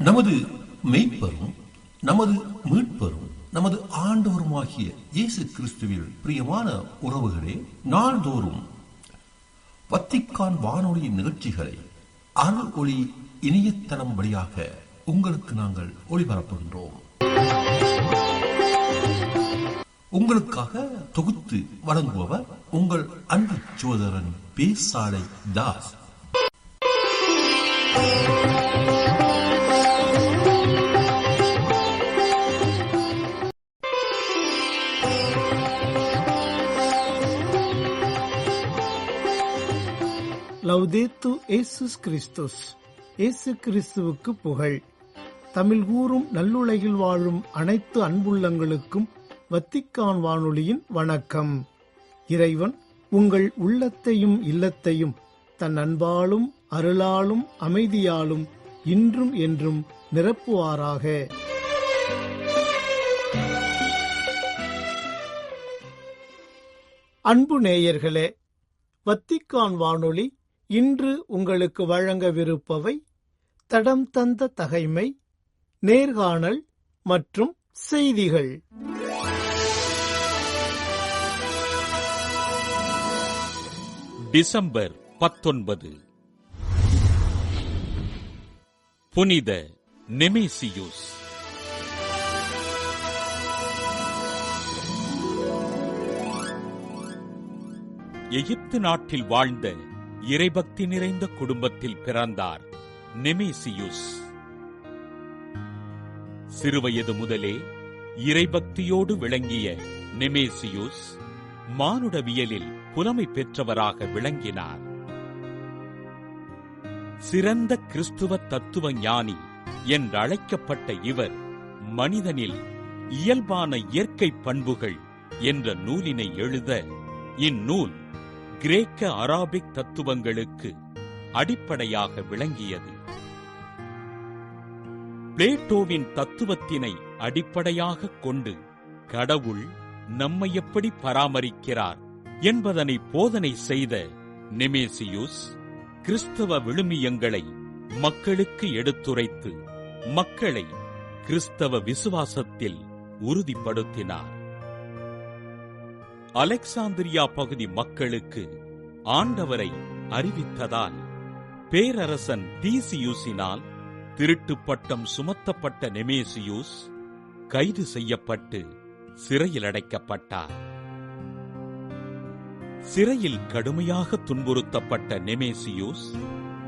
நமது மெய்ப்பரும் நமது மீட்பரும் நமது ஆண்டவருமாகிய இயேசு கிறிஸ்துவில் பிரியமான உறவுகளே, நாள்தோறும் வத்திக்கான் வானொலி நிகழ்ச்சிகளை அருள் ஒளி இணையதளம் வழியாக உங்களுக்கு நாங்கள் ஒளிபரப்புகின்றோம். உங்களுக்காக தொகுத்து வழங்குபவர் உங்கள் அன்பு சோதரன் பேசாலை தாஸ். லவ்தேத்து இயேசுஸ் கிறிஸ்துஸ். இயேசு கிறிஸ்துவுக்கு புகழ். தமிழ் கூறும் நல்லுலகில் வாழும் அனைத்து அன்புள்ளங்களுக்கும் வத்திக்கான் வானொலியின் வணக்கம். இறைவன் உங்கள் உள்ளத்தையும் இல்லத்தையும் தன் அன்பாலும் அருளாலும் அமைதியாலும் இன்றும் என்றும் நிரப்புவாராக. அன்பு நேயர்களே, வத்திக்கான் வானொலி இன்று உங்களுக்கு வழங்கவிருப்பவை தடம் தந்த தகைமை, நேர்காணல் மற்றும் செய்திகள். டிசம்பர் 19. புனித நெமேசியுஸ். எகிப்து நாட்டில் வாழ்ந்த இறைபக்தி நிறைந்த குடும்பத்தில் பிறந்தார் நெமேசியுஸ். சிறுவயது முதலே இறைபக்தியோடு விளங்கிய நெமேசியுஸ் மானுடவியலில் புலமை பெற்றவராக விளங்கினார். சிறந்த கிறிஸ்துவ தத்துவ ஞானி என்றழைக்கப்பட்ட இவர் மனிதனில் இயல்பான இயற்கை பண்புகள் என்ற நூலினை எழுத, இந்நூல் கிரேக்க அராபிக் தத்துவங்களுக்கு அடிப்படையாக விளங்கியது. பிளேட்டோவின் தத்துவத்தினை அடிப்படையாக கொண்டு கடவுள் நம்மை எப்படி பராமரிக்கிறார் என்பதனை போதனை செய்த நெமேசியுஸ் கிறிஸ்தவ விழுமியங்களை மக்களுக்கு எடுத்துரைத்து மக்களை கிறிஸ்தவ விசுவாசத்தில் உறுதிப்படுத்தினார். அலெக்சாந்திரியா பகுதி மக்களுக்கு ஆண்டவரை அறிவித்ததால் பேரரசன் தீசியூசினால் திருட்டு பட்டம் சுமத்தப்பட்ட நெமேசியுஸ் கைது செய்யப்பட்டு சிறையில் அடைக்கப்பட்டார். சிறையில் கடுமையாக துன்புறுத்தப்பட்ட நெமேசியுஸ்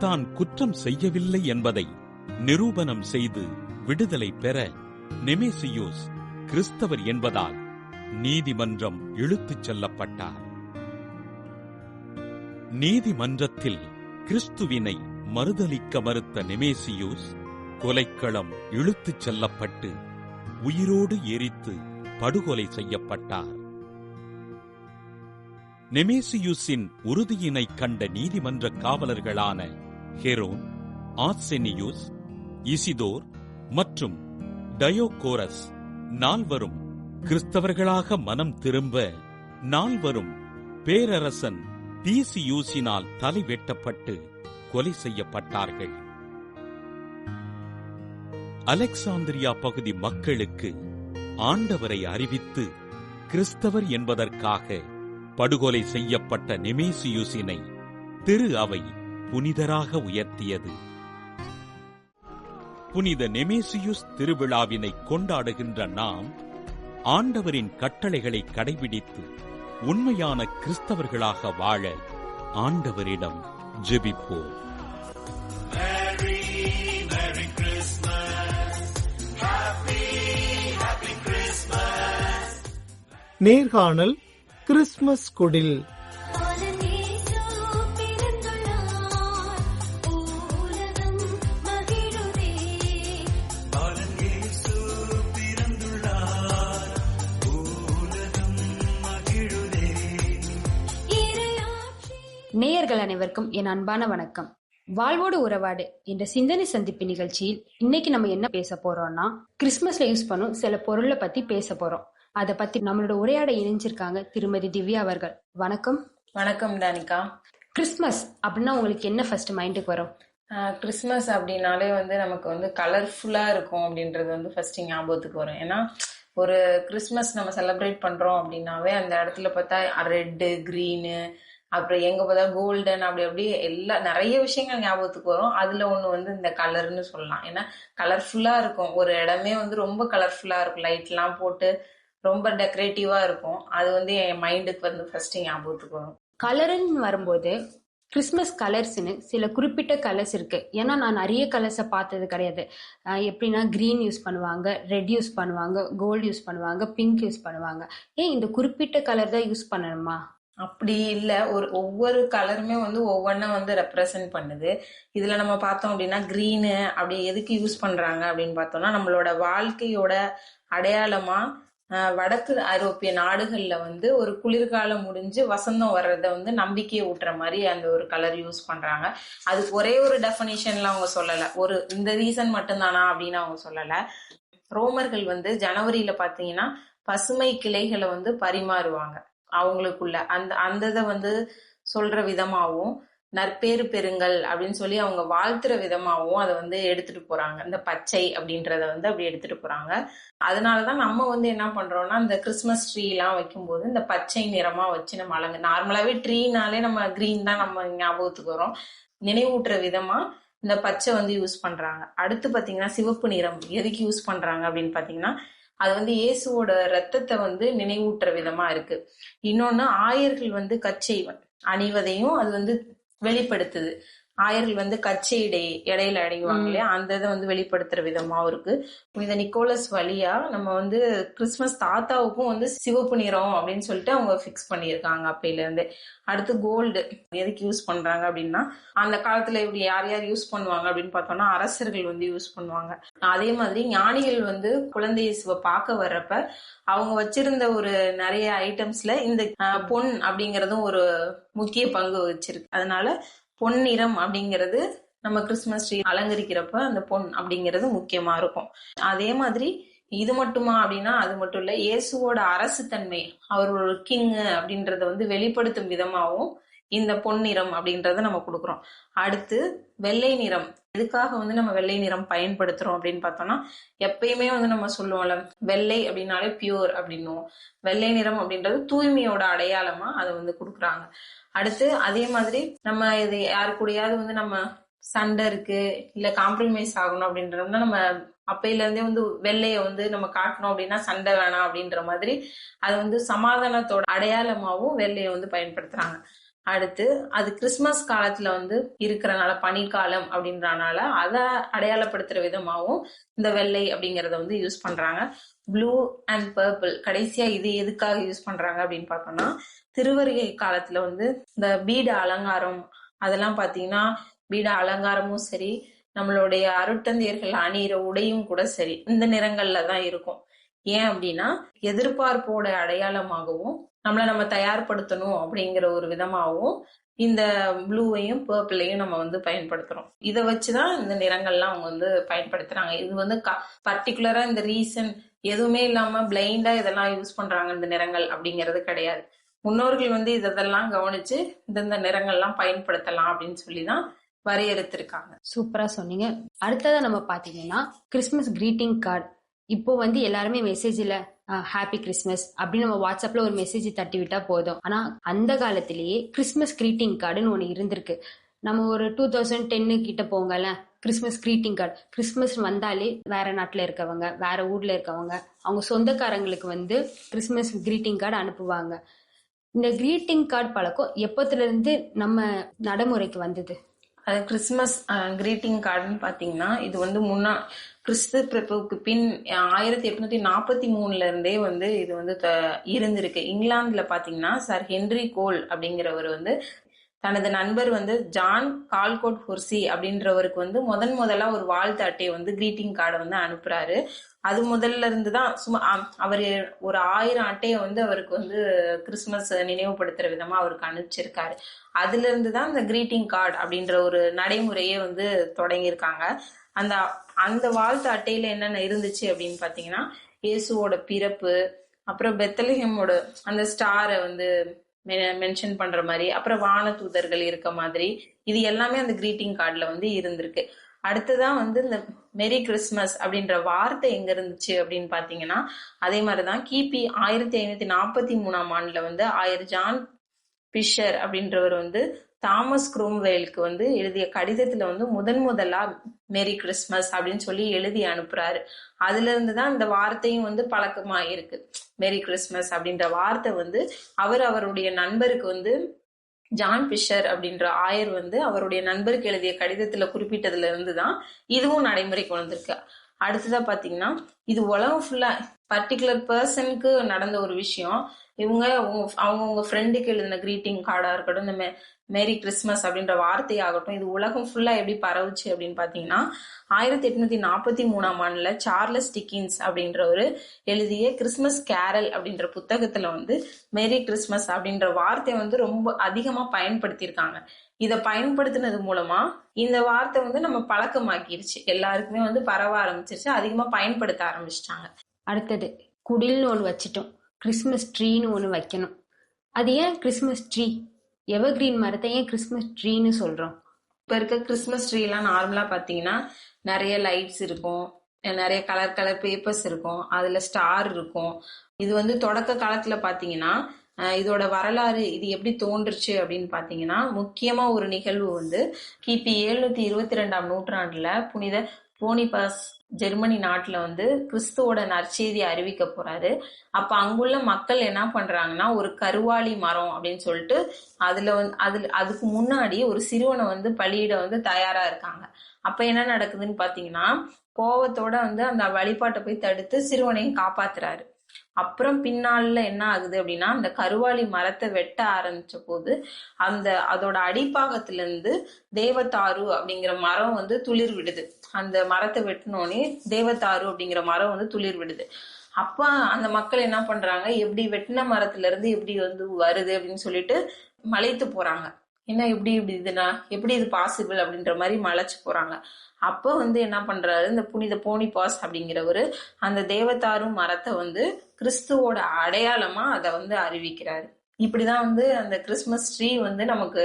தான் குற்றம் செய்யவில்லை என்பதை நிரூபணம் செய்து விடுதலை பெற நெமேசியுஸ் கிறிஸ்தவர் என்பதால் நீதிமன்றம் இழுத்துச் செல்லப்பட்டார். நீதிமன்றத்தில் கிறிஸ்துவினை மறுதலிக்க மறுத்த நெமேசியுஸ் கொலைக்களம் இழுத்துச் செல்லப்பட்டு உயிரோடு எரித்து படுகொலை செய்யப்பட்டார். நெமேசியுஸின் உறுதியினை கண்ட நீதிமன்ற காவலர்களான ஹெரோன், ஆர்செனியுஸ், இசிதோர் மற்றும் டயோகோரஸ் நால்வரும் கிறிஸ்தவர்களாக மனம் திரும்ப, நால்வரும் பேரரசன் தீசியூசினால் தலை வெட்டப்பட்டு கொலை செய்யப்பட்டார்கள். அலெக்சாந்திரியா பகுதி மக்களுக்கு ஆண்டவரை அறிவித்து கிறிஸ்தவர் என்பதற்காக படுகொலை செய்யப்பட்ட நெமேசியுஸினை திரு அவை புனிதராக உயர்த்தியது. புனித நெமேசியுஸ் திருவிழாவினை கொண்டாடுகின்ற நாம் ஆண்டவரின் கட்டளைகளை கடைபிடித்து உண்மையான கிறிஸ்தவர்களாக வாழ ஆண்டவரிடம் ஜெபிப்போம். நேர்காணல் கிறிஸ்துமஸ் குடில். நேயர்கள் அனைவருக்கும் என் அன்பான வணக்கம். வாழ்வோடு உறவாடு என்ற சிந்தனை சந்திப்பு நிகழ்ச்சியில் இன்னைக்கு நம்ம என்ன பேச போறோம்னா, கிறிஸ்துமஸ்ல யூஸ் பண்ணும் சில பொருளை பத்தி பேச போறோம். அதை பத்தி நம்மளோட உரையாட இணைஞ்சிருக்காங்க திருமதி திவ்யா அவர்கள். வணக்கம். வணக்கம் டானிகா. கிறிஸ்துமஸ் அப்படின்னா உங்களுக்கு என்ன ஃபர்ஸ்ட் மைண்டுக்கு வரும்? கிறிஸ்மஸ் அப்படின்னாலே நமக்கு கலர்ஃபுல்லா இருக்கும் அப்படின்றது ஃபர்ஸ்ட் ஞாபகத்துக்கு வரும். ஏன்னா ஒரு கிறிஸ்மஸ் நம்ம செலிப்ரேட் பண்றோம் அப்படின்னாவே அந்த இடத்துல பார்த்தா ரெட்டு, கிரீனு, அப்புறம் எங்க பார்த்தா கோல்டன், அப்படி அப்படி நிறைய விஷயங்கள் ஞாபகத்துக்கு வரும். அதுல ஒண்ணு இந்த கலர்னு சொல்லலாம். ஏன்னா கலர்ஃபுல்லா இருக்கும், ஒரு இடமே ரொம்ப கலர்ஃபுல்லா இருக்கும், லைட் எல்லாம் போட்டு ரொம்ப டெக்கரேட்டிவா இருக்கும். அது என் மைண்டுக்கு ஃபர்ஸ்ட் ஞாபகத்துக்கு வரும். கலருன்னு வரும்போது கிறிஸ்மஸ் கலர்ஸ்னு சில குறிப்பிட்ட கலர்ஸ் இருக்கு. ஏன்னா நான் நிறைய கலர்ஸை பார்த்தது கிடையாது. எப்படின்னா கிரீன் யூஸ் பண்ணுவாங்க, ரெட் யூஸ் பண்ணுவாங்க, கோல்டு யூஸ் பண்ணுவாங்க, பிங்க் யூஸ் பண்ணுவாங்க. ஏன் இந்த குறிப்பிட்ட கலர் தான் யூஸ் பண்ணணுமா? அப்படி இல்ல, ஒவ்வொரு கலருமே ஒவ்வொன்னா ரெப்ரசன்ட் பண்ணுது. இதுல நம்ம பார்த்தோம் அப்படின்னா கிரீனு அப்படி எதுக்கு யூஸ் பண்றாங்க அப்படின்னு பார்த்தோம்னா, நம்மளோட வாழ்க்கையோட அடையாளமா வடக்கு ஐரோப்பிய நாடுகள்ல ஒரு குளிர்காலம் முடிஞ்சு வசந்தம் வர்றத நம்பிக்கையை ஊட்டுற மாதிரி அந்த ஒரு கலர் யூஸ் பண்றாங்க. அதுக்கு ஒரே ஒரு டெஃபினிஷன்ல அவங்க சொல்லல, ஒரு இந்த ரீசன் மட்டும்தானா அப்படின்னு அவங்க சொல்லல. ரோமர்கள் ஜனவரியில பாத்தீங்கன்னா பசுமை கிளைகளை பரிமாறுவாங்க அவங்களுக்குள்ள. அந்த இதை சொல்ற விதமாவும், நற்பேறு பெறுங்கள் அப்படின்னு சொல்லி அவங்க வாழ்த்துற விதமாவும் அதை எடுத்துட்டு போறாங்க. இந்த பச்சை அப்படின்றத அப்படி எடுத்துட்டு போறாங்க. அதனாலதான் நம்ம என்ன பண்றோம்னா, இந்த கிறிஸ்மஸ் ட்ரீ எல்லாம் வைக்கும்போது இந்த பச்சை நிறமா வச்சு நம்ம அலங்க. நார்மலாவே ட்ரீனாலே நம்ம கிரீன் தான் நம்ம ஞாபகத்துக்கு வரும். நினைவூட்டுற விதமா இந்த பச்சை யூஸ் பண்றாங்க. அடுத்து பாத்தீங்கன்னா சிவப்பு நிறம் எதுக்கு யூஸ் பண்றாங்க அப்படின்னு பாத்தீங்கன்னா, அது இயேசுவோட ரத்தத்தை நினைவூட்டுற விதமா இருக்கு. இன்னொன்னு ஆயர்கள் கச்சை அணிவதையும் அது வெளிப்படுத்துது. ஆயர்கள் கச்சை இடையில அடைவாங்க இல்லையா, அந்த இதை வெளிப்படுத்துற விதமாவும் இருக்கு. புனித நிக்கோலஸ் வழியா நம்ம கிறிஸ்துமஸ் தாத்தாவுக்கும் சிவப்பு நிறம் அப்படின்னு சொல்லிட்டு அவங்க பிக்ஸ் பண்ணியிருக்காங்க அப்பையில இருந்து. அடுத்து கோல்டு எதுக்கு யூஸ் பண்றாங்க அப்படின்னா, அந்த காலத்துல இப்படி யார் யார் யூஸ் பண்ணுவாங்க அப்படின்னு பார்த்தோம்னா, அரசர்கள் யூஸ் பண்ணுவாங்க. அதே மாதிரி ஞானிகள் குழந்தை இயேசுவை பார்க்க வர்றப்ப அவங்க வச்சிருந்த ஒரு நிறைய ஐட்டம்ஸ்ல இந்த பொன் அப்படிங்கறதும் ஒரு முக்கிய பங்கு வச்சிருக்கு. அதனால பொன்னிறம் அப்படிங்கிறது நம்ம கிறிஸ்துமஸ் ட்ரீ அலங்கரிக்கிறப்ப அந்த பொன் அப்படிங்கிறது முக்கியமா இருக்கும். அதே மாதிரி இது மட்டுமா அப்படின்னா அது மட்டும் இல்ல, இயேசுவோட அரசு தன்மை, அவர் ஒரு கிங் அப்படின்றத வெளிப்படுத்தும் விதமாவும் இந்த பொன்னிறம் அப்படின்றத நம்ம கொடுக்குறோம். அடுத்து வெள்ளை நிறம் எதுக்காக நம்ம வெள்ளை நிறம் பயன்படுத்துறோம் அப்படின்னு பார்த்தோம்னா, எப்பயுமே நம்ம சொல்லுவோம்ல, வெள்ளை அப்படின்னாலே பியூர் அப்படின்னும். வெள்ளை நிறம் அப்படின்றது தூய்மையோட அடையாளமா அதை கொடுக்குறாங்க. அடுத்து அதே மாதிரி நம்ம இது யாரு கூடயாவது நம்ம சண்டை இருக்கு இல்ல காம்ப்ரமைஸ் ஆகணும் அப்படின்றோம்னா, நம்ம அப்பையில இருந்தே வெள்ளைய நம்ம காட்டணும் அப்படின்னா சண்டை வேணாம் அப்படின்ற மாதிரி அது சமாதானத்தோட அடையாளமாவும் வெள்ளைய பயன்படுத்துறாங்க. அடுத்து அது கிறிஸ்துமஸ் காலத்துல இருக்கிறனால, பனிக்காலம் அப்படின்றனால அதை அடையாளப்படுத்துற விதமாவும் இந்த வெள்ளை அப்படிங்கறத யூஸ் பண்றாங்க. ப்ளூ அண்ட் பர்பிள் கடைசியா இது எதுக்காக யூஸ் பண்றாங்க அப்படின்னு பார்த்தோம்னா, திருவருகை காலத்துல இந்த பீட அலங்காரம் அதெல்லாம் பாத்தீங்கன்னா, பீட அலங்காரமும் சரி, நம்மளுடைய அருட்தந்தையர்கள் அணியிற உடையும் கூட சரி, இந்த நிறங்கள்ல தான் இருக்கும். ஏன் அப்படின்னா, எதிர்பார்ப்போட அடையாளமாகவும் நம்ம தயார்படுத்தணும் அப்படிங்கிற ஒரு விதமாகவும் இந்த ப்ளூவையும் பர்பிளையும் நம்ம பயன்படுத்துறோம். இதை வச்சுதான் இந்த நிறங்கள்லாம் அவங்க பயன்படுத்துறாங்க. இது பர்டிகுலரா இந்த ரீசன் எதுவுமே இல்லாம பிளைண்டா இதெல்லாம் யூஸ் பண்றாங்க இந்த நிறங்கள் அப்படிங்கிறது கிடையாது. முன்னோர்கள் இதெல்லாம் கவனிச்சு இந்த நிறங்கள்லாம் பயன்படுத்தலாம் அப்படின்னு சொல்லிதான் வரையறுத்திருக்காங்க. சூப்பரா சொன்னீங்க. அடுத்ததா நம்ம பாத்தீங்கன்னா கிறிஸ்துமஸ் கிரீட்டிங் கார்டு. இப்போ எல்லாருமே மெசேஜ்ல ஹாப்பி கிறிஸ்மஸ் அப்படின்னு நம்ம வாட்ஸ்அப்ல ஒரு மெசேஜ் தட்டி விட்டா போதும். ஆனா அந்த காலத்திலேயே கிறிஸ்துமஸ் கிரீட்டிங் கார்டுன்னு ஒண்ணு இருந்திருக்கு. நம்ம ஒரு 2010 கிட்ட போங்கல, கிறிஸ்துமஸ் கிரீட்டிங் கார்டு. கிறிஸ்துமஸ் வந்தாலே வேற நாட்டுல இருக்கவங்க, வேற ஊர்ல இருக்கவங்க, அவங்க சொந்தக்காரங்களுக்கு கிறிஸ்துமஸ் கிரீட்டிங் கார்டு அனுப்புவாங்க. இந்த கிரீட்டிங் கார்டு பழக்கம் எப்பத்துல இருந்து நம்ம நடைமுறைக்கு வந்தது? அது கிறிஸ்துமஸ் கிரீட்டிங் கார்டுன்னு பாத்தீங்கன்னா, இது முன்னா கிறிஸ்து பிறப்புக்கு பின் 1843 இருந்தே இது இருந்திருக்கு. இங்கிலாந்துல பாத்தீங்கன்னா சர் ஹென்றி கோல் அப்படிங்கிறவர் தனது நண்பர் ஜான் கால்கோட் ஹொர்சி அப்படின்றவருக்கு முதலா ஒரு வாழ்த்து அட்டையை கிரீட்டிங் கார்டை அனுப்புறாரு. அது முதல்ல இருந்துதான் அவரு ஒரு 1000 அட்டையை அவருக்கு கிறிஸ்துமஸ் நினைவுபடுத்துற விதமா அவருக்கு அனுப்பிச்சிருக்காரு. அதுல இருந்துதான் இந்த கிரீட்டிங் கார்டு அப்படின்ற ஒரு நடைமுறையே தொடங்கியிருக்காங்க. அந்த வாழ்த்து அட்டையில என்னென்ன இருந்துச்சு அப்படின்னு பாத்தீங்கன்னா, இயேசுவோட பிறப்பு, அப்புறம் பெத்லஹேமோட அந்த ஸ்டாரை மென்ஷன் பண்ற மாதிரி, அப்புறம் வான தூதர்கள் இருக்க மாதிரி, இது எல்லாமே அந்த கிரீட்டிங் கார்டுல வந்து இருந்திருக்கு. அடுத்ததான் வந்து இந்த மெரி கிறிஸ்மஸ் அப்படின்ற வார்த்தை எங்க இருந்துச்சு அப்படின்னு பாத்தீங்கன்னா, அதே மாதிரிதான் கிபி 1543 ஆண்டுல வந்து ஆயர் ஜான் பிஷர் அப்படின்றவர் வந்து தாமஸ் குரோம்வேலுக்கு வந்து எழுதிய கடிதத்துல வந்து முதலா மேரி கிறிஸ்மஸ் அப்படின்னு சொல்லி எழுதி அனுப்புறாரு. அதுல இருந்துதான் இந்த வார்த்தையும் வந்து பழக்கமா இருக்கு. மேரி கிறிஸ்மஸ் அப்படின்ற வார்த்தை வந்து அவருடைய நண்பருக்கு வந்து ஜான் பிஷர் அப்படின்ற ஆயர் வந்து அவருடைய நண்பருக்கு எழுதிய கடிதத்துல குறிப்பிட்டதுல இருந்துதான் இதுவும் நடைமுறைக்கு வந்திருக்கு. அடுத்ததா பாத்தீங்கன்னா, இது உலகம் ஃபுல்லா பர்டிகுலர் பர்சனுக்கு நடந்த ஒரு விஷயம். இவங்க அவங்க ஃப்ரெண்டுக்கு எழுதின கிரீட்டிங் கார்டா இருக்கட்டும், இந்த மேரி கிறிஸ்மஸ் அப்படின்ற வார்த்தையாகட்டும், இது உலகம் ஃபுல்லா எப்படி பரவுச்சு அப்படின்னு பாத்தீங்கன்னா, 1843 ஆண்டுல சார்லஸ் டிக்கின்ஸ் அப்படின்றவரு எழுதிய கிறிஸ்மஸ் கேரல் அப்படின்ற புத்தகத்துல வந்து மேரி கிறிஸ்மஸ் அப்படின்ற வார்த்தை வந்து ரொம்ப அதிகமா பயன்படுத்தியிருக்காங்க. இத பயன்படுத்தினது மூலமா இந்த வார்த்தை வந்து நம்ம பழக்கமாக்கிருச்சு, எல்லாருக்குமே வந்து பரவ ஆரம்பிச்சிருச்சு, அதிகமா பயன்படுத்த ஆரம்பிச்சிட்டாங்க. அடுத்தது குடில்னு ஒன்று வச்சுட்டோம், கிறிஸ்மஸ் ட்ரீன்னு ஒன்று வைக்கணும். அது ஏன் கிறிஸ்மஸ் ட்ரீ? எவர்கிரீன் மரத்தை ஏன் கிறிஸ்மஸ் ட்ரீன்னு சொல்றோம்? இப்ப இருக்க கிறிஸ்மஸ் ட்ரீ எல்லாம் நார்மலா பாத்தீங்கன்னா நிறைய லைட்ஸ் இருக்கும், நிறைய கலர் பேப்பர்ஸ் இருக்கும், அதுல ஸ்டார் இருக்கும். இது வந்து தொடக்க காலத்துல பாத்தீங்கன்னா இதோட வரலாறு, இது எப்படி தோன்றுச்சு அப்படின்னு பாத்தீங்கன்னா, முக்கியமா ஒரு நிகழ்வு வந்து கிபி 722 புனித போனிபாஸ் ஜெர்மனி நாட்டுல வந்து கிறிஸ்துவோட நற்செய்தி அறிவிக்க போறாரு. அப்ப அங்குள்ள மக்கள் என்ன பண்றாங்கன்னா, ஒரு கருவாளி மரம் அப்படின்னு சொல்லிட்டு அதுக்கு முன்னாடி ஒரு சிறுவனை வந்து பலியிட வந்து தயாரா இருக்காங்க. அப்ப என்ன நடக்குதுன்னு பாத்தீங்கன்னா, கோவத்தோட வந்து அந்த வழிபாட்டை போய் தடுத்து சிறுவனையும் காப்பாத்துறாரு. அப்புறம் பின்னால என்ன ஆகுது அப்படின்னா, அந்த கருவாளி மரத்தை வெட்ட ஆரம்பிச்ச போது அதோட அடிப்பாகத்துல இருந்து தேவதாரு அப்படிங்கிற மரம் வந்து துளிர் விடுது. அந்த மரத்தை வெட்டினோடனே தேவதாரு அப்படிங்கிற மரம் வந்து துளிர் விடுது. அப்ப அந்த மக்கள் என்ன பண்றாங்க, எப்படி வெட்டின மரத்துல இருந்து எப்படி வந்து வருது அப்படின்னு சொல்லிட்டு மலைத்து போறாங்க. என்ன எப்படி இது பாசிபிள் அப்படின்ற மாதிரி மலைச்சு போறாங்க. அப்ப வந்து என்ன பண்றாரு, இந்த புனித போனிபாஸ் அப்படிங்கிறவரு அந்த தேவதாரு மரத்தை வந்து கிறிஸ்துவோட அடையாளமா அதை வந்து அறிவிக்கிறாரு. இப்படிதான் வந்து அந்த கிறிஸ்துமஸ் ட்ரீ வந்து நமக்கு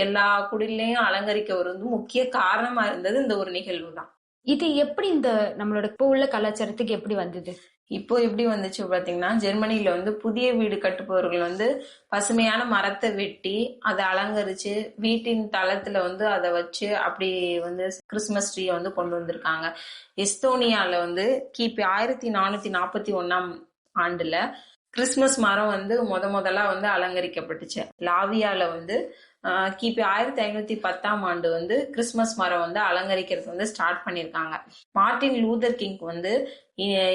எல்லா குடிலையும் அலங்கரிக்க ஒரு முக்கிய காரணமா இருந்தது இந்த ஒரு நிகழ்வு தான். இது எப்படி இந்த நம்மளோட இப்போ உள்ள கலாச்சாரத்துக்கு எப்படி வந்தது? இப்போ எப்படி வந்துச்சு பாத்தீங்கன்னா, ஜெர்மனில வந்து புதிய வீடு கட்டுப்பவர்கள் வந்து பசுமையான மரத்தை வெட்டி அதை அலங்கரிச்சு வீட்டின் தளத்துல வந்து அதை வச்சு அப்படி வந்து கிறிஸ்துமஸ் ட்ரீயை வந்து கொண்டு வந்திருக்காங்க. எஸ்தோனியால வந்து கிபி 1441 கிறிஸ்துமஸ் மரம் வந்து முதலா வந்து அலங்கரிக்கப்பட்டுச்சு. லாவியால வந்து கிபி 1510 வந்து கிறிஸ்துமஸ் மரம் வந்து அலங்கரிக்கிறது வந்து ஸ்டார்ட் பண்ணிருக்காங்க. மார்ட்டின் லூதர் கிங் வந்து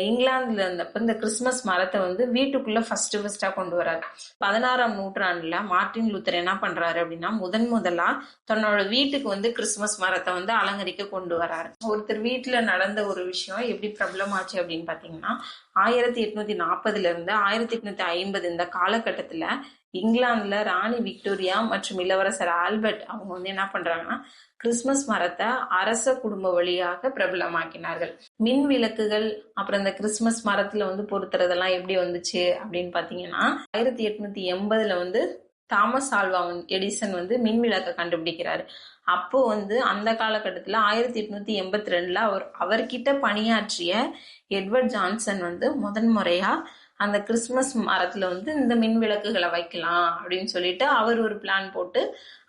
இங்கிலாந்துல இருந்தப்ப இந்த கிறிஸ்துமஸ் மரத்தை வந்து வீட்டுக்குள்ள ஃபர்ஸ்டா கொண்டு வராரு. 16ஆம் நூற்றாண்டுல மார்ட்டின் லூதர் என்ன பண்றாரு அப்படின்னா, முதலா தன்னோட வீட்டுக்கு வந்து கிறிஸ்துமஸ் மரத்தை வந்து அலங்கரிக்க கொண்டு வராரு. ஒருத்தர் வீட்டுல நடந்த ஒரு விஷயம் எப்படி பிரபலமாச்சு அப்படின்னு பாத்தீங்கன்னா, 1840 இருந்து 1850 இந்த காலகட்டத்துல இங்கிலாந்துல ராணி விக்டோரியா மற்றும் இளவரசர் ஆல்பர்ட் அவங்க வந்து என்ன பண்றாங்கன்னா, கிறிஸ்துமஸ் மரத்தை அரச குடும்ப வழியாக பிரபலமாக்கினார்கள். மின் விளக்குகள் அப்புறம் இந்த கிறிஸ்துமஸ் மரத்துல வந்து பொருத்துறதெல்லாம் எப்படி வந்துச்சு அப்படின்னு பாத்தீங்கன்னா, 1880 வந்து தாமஸ் ஆல்வா எடிசன் வந்து மின் விளக்கை கண்டுபிடிக்கிறாரு. அப்போ வந்து அந்த காலகட்டத்துல 1882 அவர்கிட்ட பணியாற்றிய எட்வர்ட் ஜான்சன் வந்து முதன்முறையா அந்த கிறிஸ்துமஸ் மரத்துல வந்து இந்த மின் விளக்குகளை வைக்கலாம் அப்படின்னு சொல்லிட்டு அவர் ஒரு பிளான் போட்டு,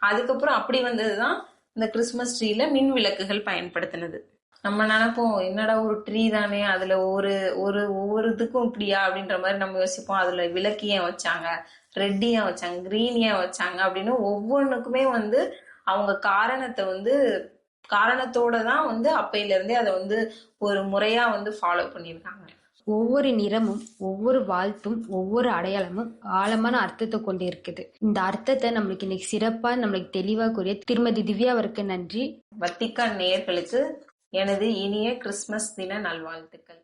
அதுக்கப்புறம் அப்படி வந்ததுதான் இந்த கிறிஸ்துமஸ் ட்ரீல மின் விளக்குகள் பயன்படுத்தினது. நம்ம நினைப்போம், என்னடா ஒரு ட்ரீ தானே, அதுல ஒவ்வொரு இதுக்கும் இப்படியா அப்படின்ற மாதிரி நம்ம யோசிப்போம். அதுல விளக்கு ஏன் வச்சாங்க, ரெட் ஏன் வச்சாங்க, கிரீன் ஏன் வச்சாங்க அப்படின்னு ஒவ்வொன்றுக்குமே வந்து அவங்க காரணத்தோட தான் வந்து அப்பையில இருந்தே அதை வந்து ஒரு முறையா வந்து ஃபாலோ பண்ணியிருக்காங்க. ஒவ்வொரு நிறமும் ஒவ்வொரு வாழ்த்தும் ஒவ்வொரு அடையாளமும் ஆழமான அர்த்தத்தை கொண்டு இருக்குது. இந்த அர்த்தத்தை நம்மளுக்கு இன்னைக்கு சிறப்பா நம்மளுக்கு தெளிவா கூறிய திருமதி திவ்யா அவருக்கு நன்றி. வத்திக்கான் நேயர்களுக்கு எனது இனிய கிறிஸ்துமஸ் தின நல்வாழ்த்துக்கள்.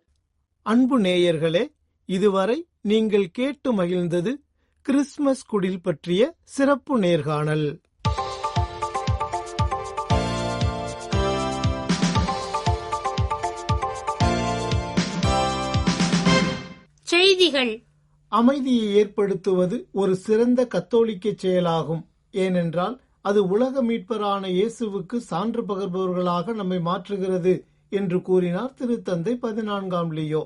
அன்பு நேயர்களே, இதுவரை நீங்கள் கேட்டு மகிழ்ந்தது கிறிஸ்துமஸ் குடில் பற்றிய சிறப்பு நேர்காணல். செய்திகள். அமைதியை ஏற்படுத்துவது ஒரு சிறந்த கத்தோலிக்க செயலாகும். ஏனென்றால் அது உலக மீட்பரான இயேசுவுக்கு சான்று பகர்பவர்களாக நம்மை மாற்றுகிறது என்று கூறினார் திருத்தந்தை 14ஆம் லியோ.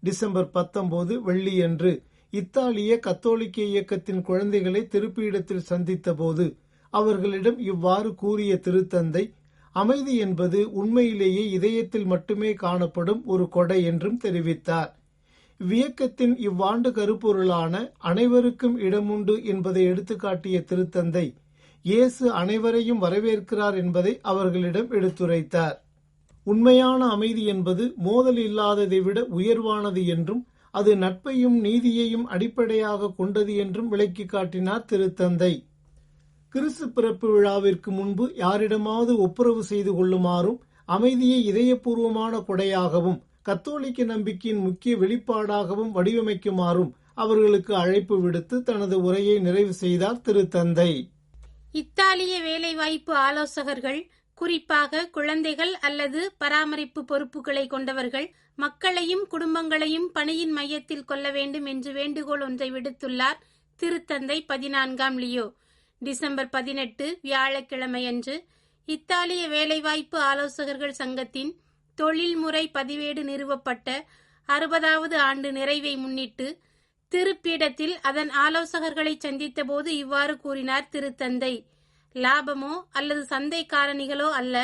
டிசம்பர் 19 வெள்ளியன்று இத்தாலிய கத்தோலிக்க இயக்கத்தின் குழந்தைகளை திருப்பியிடத்தில் சந்தித்த போது அவர்களிடம் இவ்வாறு கூறிய திருத்தந்தை, அமைதி என்பது உண்மையிலேயே இதயத்தில் மட்டுமே காணப்படும் ஒரு கொடை என்றும் தெரிவித்தார். வியக்கத்தின் இவ்வாண்டு கருப்பொருளான அனைவருக்கும் இடமுண்டு என்பதை எடுத்துக்காட்டிய திருத்தந்தை, இயேசு அனைவரையும் வரவேற்கிறார் என்பதை அவர்களிடம் எடுத்துரைத்தார். உண்மையான அமைதி என்பது மோதல் இல்லாததை விட உயர்வானது என்றும் அது நட்பையும் நீதியையும் அடிப்படையாக கொண்டது என்றும் விளக்கி காட்டினார் திருத்தந்தை. கிறிஸ்து பிறப்பு விழாவிற்கு முன்பு யாரிடமாவது ஒப்புரவு செய்து கொள்ளுமாறும், அமைதியை இதயபூர்வமான கொடையாகவும் கத்தோலிக்க நம்பிக்கையின் முக்கிய வெளிப்பாடாகவும் வடிவமைக்குமாறும் அவர்களுக்கு அழைப்பு விடுத்து தனது உரையை நிறைவு செய்தார் திருத்தந்தை. இத்தாலிய வேலைவாய்ப்பு ஆலோசகர்கள், குறிப்பாக குழந்தைகள் அல்லது பராமரிப்பு பொறுப்புகளை கொண்டவர்கள், மக்களையும் குடும்பங்களையும் பணியின் மையத்தில் கொள்ள வேண்டும் என்று வேண்டுகோள் ஒன்றை விடுத்துள்ளார் திருத்தந்தை 14ஆம் லியோ. டிசம்பர் 18 வியாழக்கிழமையன்று இத்தாலிய வேலைவாய்ப்பு ஆலோசகர்கள் சங்கத்தின் தொழில்முறை பதிவேடு நிறுவப்பட்ட 60வது ஆண்டு நிறைவை முன்னிட்டு திருப்பீடத்தில் அதன் ஆலோசகர்களை சந்தித்த போது இவ்வாறு கூறினார் திருத்தந்தை. லாபமோ அல்லது சந்தை காரணிகளோ அல்ல,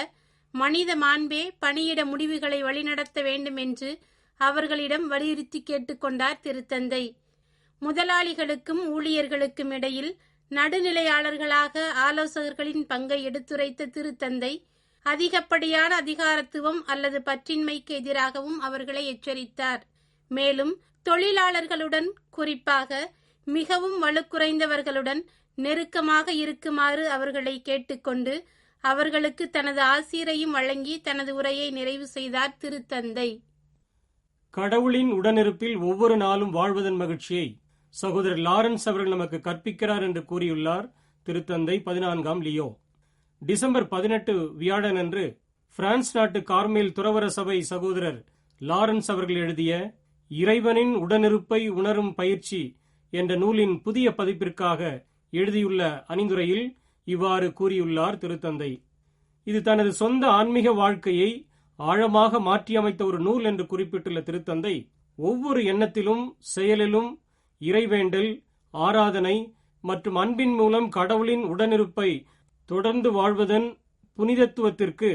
மனித மாண்பே பணியிட முடிவுகளை வழிநடத்த வேண்டும் என்று அவர்களிடம் வலியுறுத்தி கேட்டுக்கொண்டார் திருத்தந்தை. முதலாளிகளுக்கும் ஊழியர்களுக்கும் இடையில் நடுநிலையாளர்களாக ஆலோசகர்களின் பங்கை எடுத்துரைத்த திருத்தந்தை, அதிகப்படியான அதிகாரத்துவம் அல்லது பற்றின்மைக்கு எதிராகவும் அவர்களை எச்சரித்தார். மேலும் தொழிலாளர்களுடன், குறிப்பாக மிகவும் வலுக்குறைந்தவர்களுடன் நெருக்கமாக இருக்குமாறு அவர்களை கேட்டுக்கொண்டு அவர்களுக்கு தனது ஆசீரையும் வழங்கி தனது உரையை நிறைவு செய்தார் திருத்தந்தை. கடவுளின் உடனிருப்பில் ஒவ்வொரு நாளும் வாழ்வதன் மகிழ்ச்சியை சகோதரர் லாரன்ஸ் அவர்கள் நமக்கு கற்பிக்கிறார் என்று கூறியுள்ளார் திருத்தந்தை 14ஆம் லியோ. டிசம்பர் 18 வியாழனன்று பிரான்ஸ் நாட்டு கார்மேல் துறவற சபை சகோதரர் லாரன்ஸ் அவர்கள் எழுதிய இறைவனின் உடனிருப்பை உணரும் பயிற்சி என்ற நூலின் புதிய பதிப்பிற்காக எழுதியுள்ள அணிந்துரையில் இவ்வாறு கூறியுள்ளார் திருத்தந்தை. இது தனது சொந்த ஆன்மீக வாழ்க்கையை ஆழமாக மாற்றியமைத்த ஒரு நூல் என்று குறிப்பிட்டுள்ள திருத்தந்தை, ஒவ்வொரு எண்ணத்திலும் செயலிலும் இறைவேண்டல், ஆராதனை மற்றும் அன்பின் மூலம் கடவுளின் உடனிருப்பை தொடர்ந்து வாழ்வதன் புனிதத்துவத்திற்கு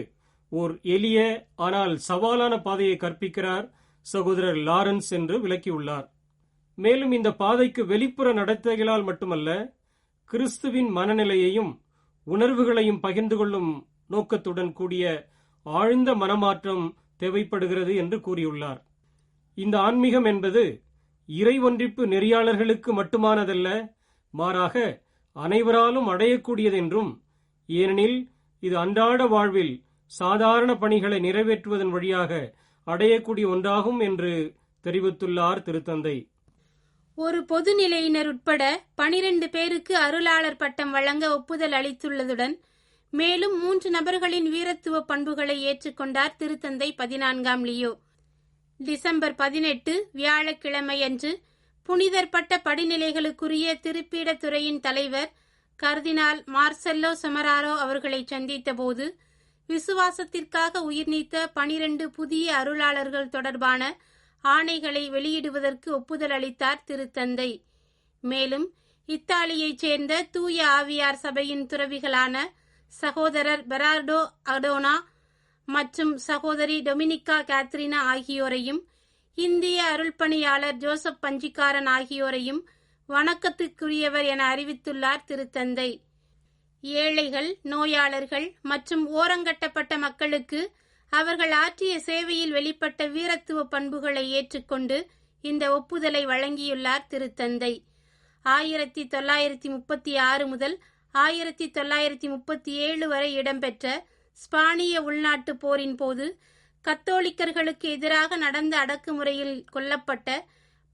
ஓர் எளிய ஆனால் சவாலான பாதையை கற்பிக்கிறார் சகோதரர் லாரன்ஸ் என்று விளக்கியுள்ளார். மேலும் இந்த பாதைக்கு வெளிப்புற நடத்தைகளால் மட்டுமல்ல, கிறிஸ்துவின் மனநிலையையும் உணர்வுகளையும் பகிர்ந்து கொள்ளும் நோக்கத்துடன் கூடிய ஆழ்ந்த மனமாற்றம் தேவைப்படுகிறது என்று கூறியுள்ளார். இந்த ஆன்மீகம் என்பது இறை ஒன்றிப்பு நெறியாளர்களுக்கு மட்டுமானதல்ல, மாறாக அனைவராலும் அடையக்கூடியதென்றும், ஏனெனில் இது அன்றாட வாழ்வில் சாதாரண பணிகளை நிறைவேற்றுவதன் வழியாக அடையக்கூடிய ஒன்றாகும் என்று தெரிவித்துள்ளார் திருத்தந்தை. ஒரு பொதுநிலையினர் உட்பட 12 பேருக்கு அருளாளர் பட்டம் வழங்க ஒப்புதல் அளித்துள்ளதுடன் மேலும் 3 நபர்களின் வீரத்துவ பண்புகளை ஏற்றுக்கொண்டார் திருத்தந்தை 14ஆம் லியோ. டிசம்பர் 18 வியாழக்கிழமையன்று புனிதர் பட்ட படிநிலைகளுக்குரிய திருப்பீடத்துறையின் தலைவர் கர்தினால் மார்செல்லோ செமராரோ அவர்களை சந்தித்த போது விசுவாசத்திற்காக உயிர் நீத்த 12 புதிய அருளாளர்கள் தொடர்பான ஆணைகளை வெளியிடுவதற்கு ஒப்புதல் அளித்தார் திருத்தந்தை. மேலும் இத்தாலியைச் சேர்ந்த தூய ஆவியார் சபையின் துறவிகளான சகோதரர் பெரார்டோ அடோனா மற்றும் சகோதரி டொமினிகா கேத்ரினா ஆகியோரையும், இந்திய அருள்பணியாளர் ஜோசப் பஞ்சிக்காரன் ஆகியோரையும் வணக்கத்துக்குரியவர் என அறிவித்துள்ளார் திருத்தந்தை. ஏழைகள், நோயாளர்கள் மற்றும் ஓரங்கட்டப்பட்ட மக்களுக்கு அவர்கள் ஆற்றிய சேவையில் வெளிப்பட்ட வீரத்துவ பண்புகளை ஏற்றுக்கொண்டு இந்த ஒப்புதலை வழங்கியுள்ளார் திருத்தந்தை. 1936 முதல் 1937 வரை இடம்பெற்ற ஸ்பானிய உள்நாட்டு போரின் போது கத்தோலிக்கர்களுக்கு எதிராக நடந்த அடக்குமுறையில் கொல்லப்பட்ட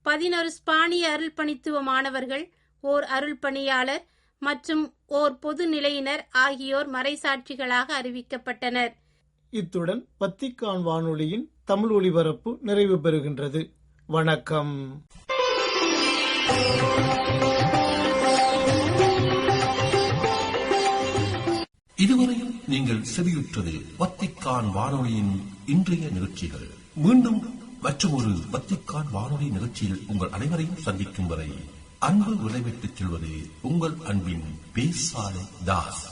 11 ஸ்பானிய அருள்பணித்துவ மாணவர்கள், ஓர் அருள்பணியாளர் மற்றும் ஓர் பொது நிலையினர் ஆகியோர் மறைசாட்சிகளாக அறிவிக்கப்பட்டனர். இத்துடன் வத்திக்கான் வானொலியின் தமிழ் ஒலிபரப்பு நிறைவு பெறுகின்றது. வணக்கம். இதுவரையில் நீங்கள் செவியுற்றது வத்திக்கான் வானொலியின் இன்றைய நிகழ்ச்சிகள். மீண்டும் மற்றொரு வத்திக்கான் வானொலி நிகழ்ச்சியில் உங்கள் அனைவரையும் சந்திக்கும் வரை அன்பு விடைபெற்றுச் செல்வது உங்கள் அன்பின் பேசாலை தாஸ்.